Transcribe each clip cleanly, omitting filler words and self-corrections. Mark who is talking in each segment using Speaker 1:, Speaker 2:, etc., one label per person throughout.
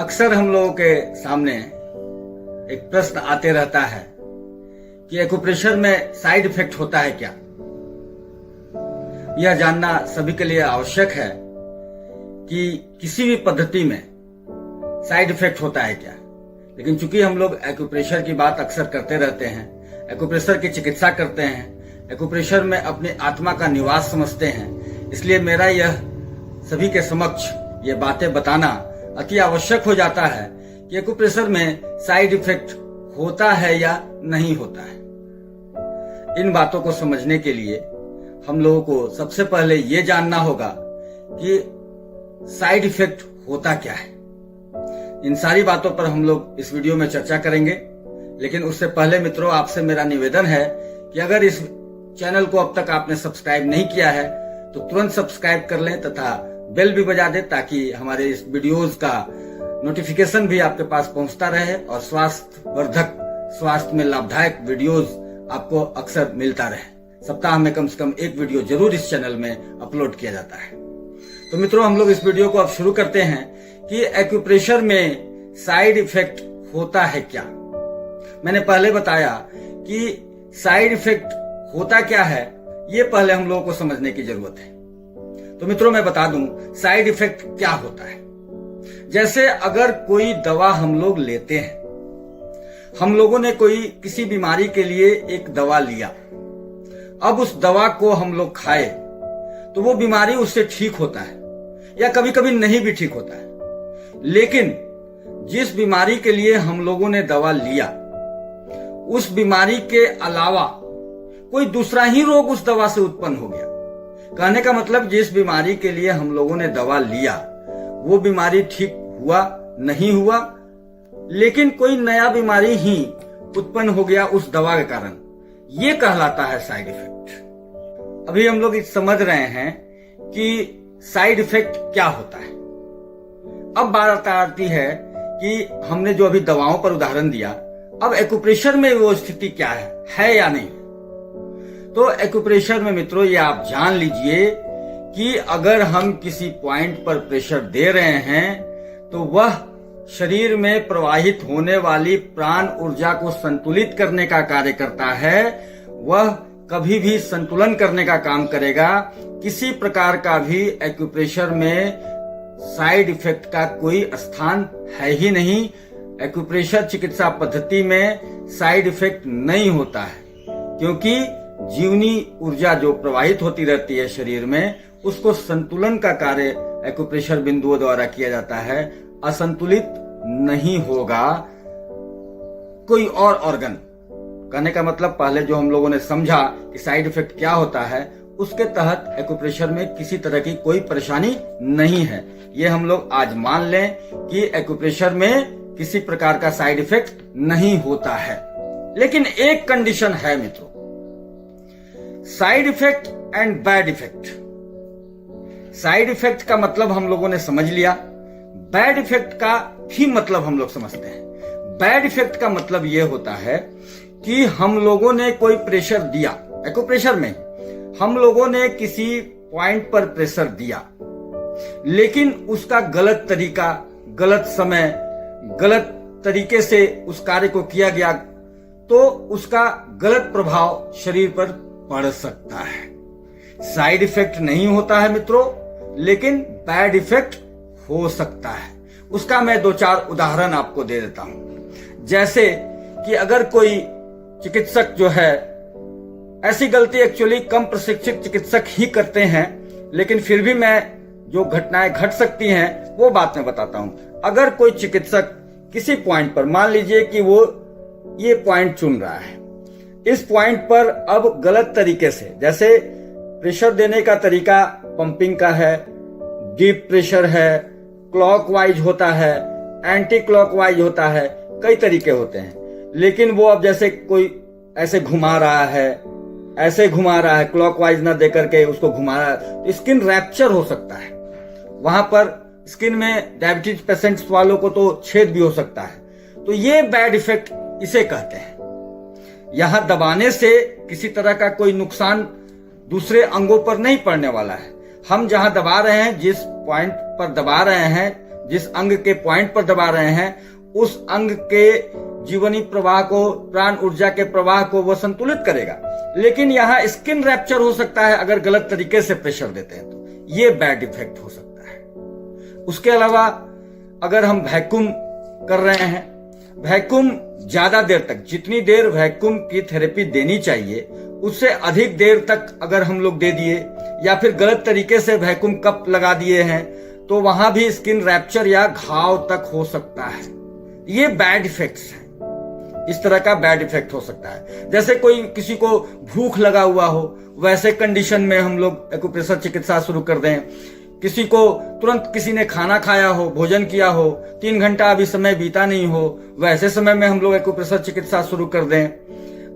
Speaker 1: अक्सर हम लोगों के सामने एक प्रश्न आते रहता है कि एक्यूप्रेशर में साइड इफेक्ट होता है क्या। यह जानना सभी के लिए आवश्यक है कि किसी भी पद्धति में साइड इफेक्ट होता है क्या। लेकिन चूंकि हम लोग एक्यूप्रेशर की बात अक्सर करते रहते हैं, एक्यूप्रेशर की चिकित्सा करते हैं, एक्यूप्रेशर में अपने आत्मा का निवास समझते हैं, इसलिए मेरा यह सभी के समक्ष ये बातें बताना अति आवश्यक हो जाता है कि एक्यूप्रेशर में साइड इफेक्ट होता है या नहीं होता है। इन बातों को समझने के लिए हम लोगों को सबसे पहले ये जानना होगा कि साइड इफेक्ट होता क्या है। इन सारी बातों पर हम लोग इस वीडियो में चर्चा करेंगे, लेकिन उससे पहले मित्रों आपसे मेरा निवेदन है कि अगर इस चैनल को अब तक आपने सब्सक्राइब नहीं किया है तो तुरंत सब्सक्राइब कर लें तथा बेल भी बजा दें ताकि हमारे इस वीडियोस का नोटिफिकेशन भी आपके पास पहुंचता रहे और स्वास्थ्य में लाभदायक वीडियोस आपको अक्सर मिलता रहे। सप्ताह में कम से कम एक वीडियो जरूर इस चैनल में अपलोड किया जाता है। तो मित्रों हम लोग इस वीडियो को अब शुरू करते हैं कि एक्यूप्रेशर में साइड इफेक्ट होता है क्या। मैंने पहले बताया कि साइड इफेक्ट होता क्या है, ये पहले हम लोगों को समझने की जरूरत है। तो मित्रों मैं बता दूं साइड इफेक्ट क्या होता है। जैसे अगर कोई दवा हम लोग लेते हैं, हम लोगों ने किसी बीमारी के लिए एक दवा लिया, अब उस दवा को हम लोग खाए तो वो बीमारी उससे ठीक होता है या कभी कभी नहीं भी ठीक होता है। लेकिन जिस बीमारी के लिए हम लोगों ने दवा लिया, उस बीमारी के अलावा कोई दूसरा ही रोग उस दवा से उत्पन्न हो गया। कहने का मतलब जिस बीमारी के लिए हम लोगों ने दवा लिया वो बीमारी ठीक हुआ नहीं हुआ, लेकिन कोई नया बीमारी ही उत्पन्न हो गया उस दवा के कारण, ये कहलाता है साइड इफेक्ट। अभी हम लोग समझ रहे हैं कि साइड इफेक्ट क्या होता है। अब बात आती है कि हमने जो अभी दवाओं पर उदाहरण दिया, अब एक्यूप्रेशर में वो स्थिति क्या है या नहीं। तो एक्यूप्रेशर में मित्रों ये आप जान लीजिए कि अगर हम किसी पॉइंट पर प्रेशर दे रहे हैं तो वह शरीर में प्रवाहित होने वाली प्राण ऊर्जा को संतुलित करने का कार्य करता है। वह कभी भी संतुलन करने का काम करेगा। किसी प्रकार का भी एक्यूप्रेशर में साइड इफेक्ट का कोई स्थान है ही नहीं। एक्यूप्रेशर चिकित्सा पद्धति में साइड इफेक्ट नहीं होता है, क्योंकि जीवनी ऊर्जा जो प्रवाहित होती रहती है शरीर में, उसको संतुलन का कार्य एक्यूप्रेशर बिंदुओं द्वारा किया जाता है। असंतुलित नहीं होगा कोई और ऑर्गन। कहने का मतलब पहले जो हम लोगों ने समझा कि साइड इफेक्ट क्या होता है, उसके तहत एक्यूप्रेशर में किसी तरह की कोई परेशानी नहीं है। ये हम लोग आज मान लें कि एक्यूप्रेशर में किसी प्रकार का साइड इफेक्ट नहीं होता है। लेकिन एक कंडीशन है मित्रों, side effect and bad effect. Side effect का मतलब हम लोगों ने समझ लिया, बैड इफेक्ट का भी मतलब हम लोग समझते हैं। बैड इफेक्ट का मतलब यह होता है कि हम लोगों ने कोई प्रेशर दिया, एक्यूप्रेशर में हम लोगों ने किसी पॉइंट पर प्रेशर दिया, लेकिन उसका गलत तरीका, गलत समय, गलत तरीके से उस कार्य को किया गया तो उसका गलत प्रभाव शरीर पर पड़ सकता है। साइड इफेक्ट नहीं होता है मित्रों, लेकिन बैड इफेक्ट हो सकता है। उसका मैं 2-4 उदाहरण आपको दे देता हूं। जैसे कि अगर कोई चिकित्सक जो है, ऐसी गलती एक्चुअली कम प्रशिक्षित चिकित्सक ही करते हैं, लेकिन फिर भी मैं जो घटनाएं घट सकती हैं वो बात मैं बताता हूं। अगर कोई चिकित्सक किसी पॉइंट पर, मान लीजिए कि वो ये पॉइंट चुन रहा है, इस पॉइंट पर अब गलत तरीके से, जैसे प्रेशर देने का तरीका पंपिंग का है, डीप प्रेशर है, क्लॉकवाइज होता है, एंटी क्लॉकवाइज होता है, कई तरीके होते हैं। लेकिन वो अब जैसे कोई ऐसे घुमा रहा है, ऐसे घुमा रहा है, क्लॉकवाइज ना देकर के उसको घुमा रहा है, तो स्किन रैप्चर हो सकता है। वहां पर स्किन में डायबिटीज पेशेंट्स वालों को तो छेद भी हो सकता है। तो ये बैड इफेक्ट इसे कहते हैं। यहां दबाने से किसी तरह का कोई नुकसान दूसरे अंगों पर नहीं पड़ने वाला है। हम जहां दबा रहे हैं, जिस पॉइंट पर दबा रहे हैं, जिस अंग के पॉइंट पर दबा रहे हैं उस अंग के जीवनी प्रवाह को, प्राण ऊर्जा के प्रवाह को वो संतुलित करेगा। लेकिन यहाँ स्किन रैप्चर हो सकता है अगर गलत तरीके से प्रेशर देते हैं तो ये बैड इफेक्ट हो सकता है। उसके अलावा अगर हम वैक्यूम कर रहे हैं, वैक्यूम ज्यादा देर तक, जितनी देर वैक्यूम की थेरेपी देनी चाहिए उससे अधिक देर तक अगर हम लोग दे दिए या फिर गलत तरीके से वैक्यूम कप लगा दिए हैं तो वहां भी स्किन रैप्चर या घाव तक हो सकता है। ये बैड इफेक्ट्स हैं। इस तरह का बैड इफेक्ट हो सकता है। जैसे कोई किसी को भूख लगा हुआ हो, वैसे कंडीशन में हम लोग एक्यूप्रेशर चिकित्सा शुरू कर दें। किसी को तुरंत किसी ने खाना खाया हो, भोजन किया हो, 3 घंटा अभी समय बीता नहीं हो, वैसे समय में हम लोग एक्यूप्रेशर चिकित्सा शुरू कर दें।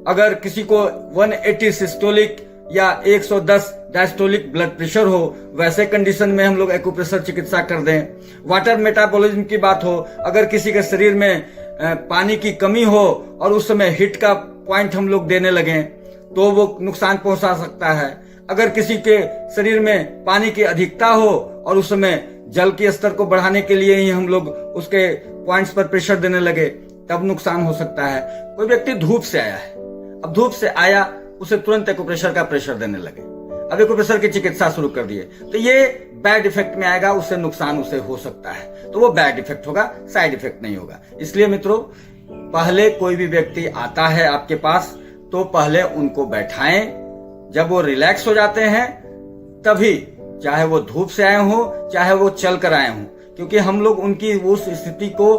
Speaker 1: अगर किसी को 180 सिस्टोलिक या 110 डायस्टोलिक ब्लड प्रेशर हो, वैसे कंडीशन में हम लोग एक्यूप्रेशर चिकित्सा कर दें। वाटर मेटाबॉलिज्म की बात हो, अगर किसी के शरीर में पानी की कमी हो और उस समय हिट का पॉइंट हम लोग देने लगे तो वो नुकसान पहुंचा सकता है। अगर किसी के शरीर में पानी की अधिकता हो और उस समय जल के स्तर को बढ़ाने के लिए ही हम लोग उसके पॉइंट्स पर प्रेशर देने लगे तब नुकसान हो सकता है। कोई व्यक्ति धूप से आया है, अब धूप से आया उसे तुरंत एक्यूप्रेशर का प्रेशर देने लगे, अब एक्यूप्रेशर की चिकित्सा शुरू कर दिए तो ये बैड इफेक्ट में आएगा, उससे नुकसान उसे हो सकता है। तो वो बैड इफेक्ट होगा, साइड इफेक्ट नहीं होगा। इसलिए मित्रों, पहले कोई भी व्यक्ति आता है आपके पास तो पहले उनको बैठाएं। जब वो रिलैक्स हो जाते हैं तभी, चाहे वो धूप से आए हो चाहे वो चल कर आए हों, क्योंकि हम लोग उनकी उस स्थिति को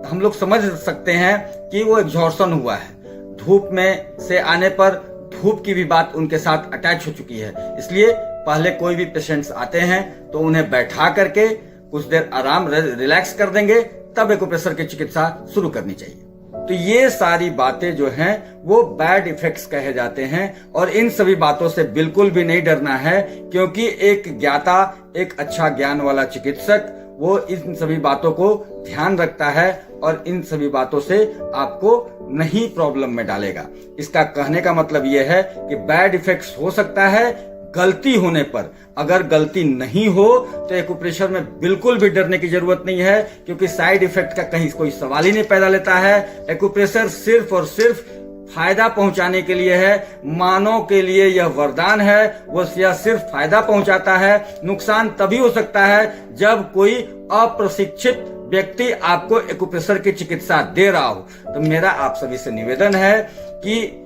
Speaker 1: हम लोग समझ सकते हैं कि वो एग्जॉर्शन हुआ है। धूप में से आने पर धूप की भी बात उनके साथ अटैच हो चुकी है। इसलिए पहले कोई भी पेशेंट्स आते हैं तो उन्हें बैठा करके कुछ देर आराम रिलैक्स कर देंगे, तब एक्यूप्रेशर की चिकित्सा शुरू करनी चाहिए। तो ये सारी बातें जो हैं वो बैड इफेक्ट्स कहे जाते हैं और इन सभी बातों से बिल्कुल भी नहीं डरना है, क्योंकि एक ज्ञाता, एक अच्छा ज्ञान वाला चिकित्सक वो इन सभी बातों को ध्यान रखता है और इन सभी बातों से आपको नहीं प्रॉब्लम में डालेगा। इसका कहने का मतलब यह है कि बैड इफेक्ट्स हो सकता है गलती होने पर। अगर गलती नहीं हो तो एक्यूप्रेशर में बिल्कुल भी डरने की जरूरत नहीं है, क्योंकि साइड इफेक्ट का कहीं कोई सवाल ही नहीं पैदा लेता है। एक्यूप्रेशर सिर्फ और सिर्फ फायदा पहुंचाने के लिए है। मानव के लिए यह वरदान है, वो यह सिर्फ फायदा पहुंचाता है। नुकसान तभी हो सकता है जब कोई अप्रशिक्षित व्यक्ति आपको एक्यूप्रेशर की चिकित्सा दे रहा हो। तो मेरा आप सभी से निवेदन है कि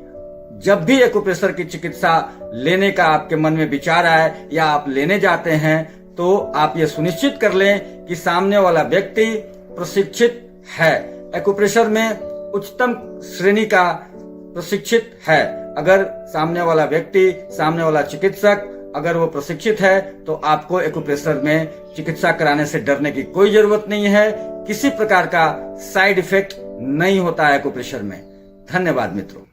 Speaker 1: जब भी एक्यूप्रेशर की चिकित्सा लेने का आपके मन में विचार आए या आप लेने जाते हैं तो आप ये सुनिश्चित कर लें कि सामने वाला व्यक्ति प्रशिक्षित है, एक्यूप्रेशर में उच्चतम श्रेणी का प्रशिक्षित है। अगर सामने वाला व्यक्ति, सामने वाला चिकित्सक अगर वो प्रशिक्षित है तो आपको एक्यूप्रेशर में चिकित्सा कराने से डरने की कोई जरूरत नहीं है। किसी प्रकार का साइड इफेक्ट नहीं होता है एक्यूप्रेशर में। धन्यवाद मित्रों।